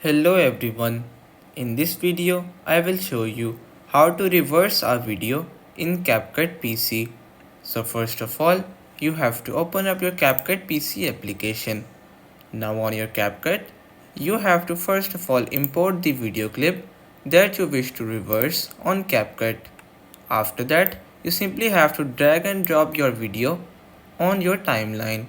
Hello everyone. In this video, I will show you how to reverse a video in Capcut PC. So first of all, you have to open up your Capcut PC application. Now on your Capcut, you have to first of all import the video clip that you wish to reverse on Capcut. After that, you simply have to drag and drop your video on your timeline.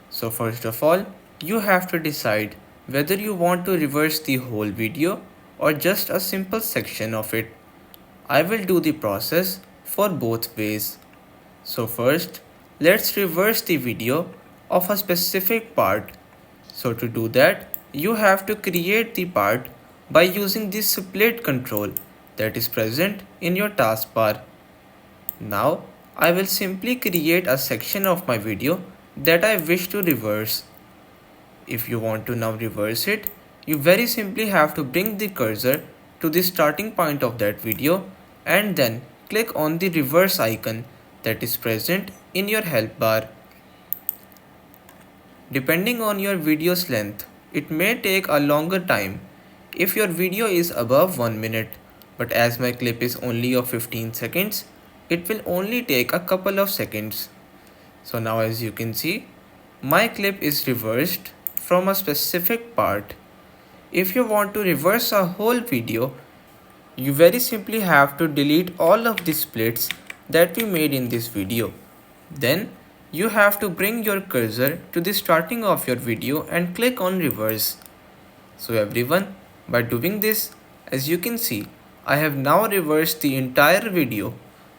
So first of all, you have to decide whether you want to reverse the whole video or just a simple section of it. I will do the process for both ways. So first, let's reverse the video of a specific part. So to do that, you have to create the part by using the split control that is present in your taskbar. Now, I will simply create a section of my video that I wish to reverse. If you want to now reverse it, you very simply have to bring the cursor to the starting point of that video and then click on the reverse icon that is present in your help bar. Depending on your video's length, it may take a longer time if your video is above 1 minute, but as my clip is only of 15 seconds, it will only take a couple of seconds. So now as you can see, my clip is reversed from a specific part. If you want to reverse a whole video, you very simply have to delete all of the splits that we made in this video. Then you have to bring your cursor to the starting of your video and click on reverse. So everyone, by doing this, as you can see, I have now reversed the entire video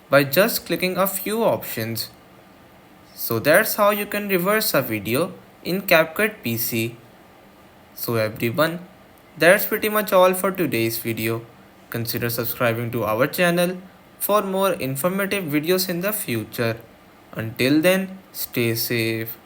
by just clicking a few options. So that's how you can reverse a video in Capcut PC. So everyone, that's pretty much all for today's video. Consider subscribing to our channel for more informative videos in the future. Until then, stay safe.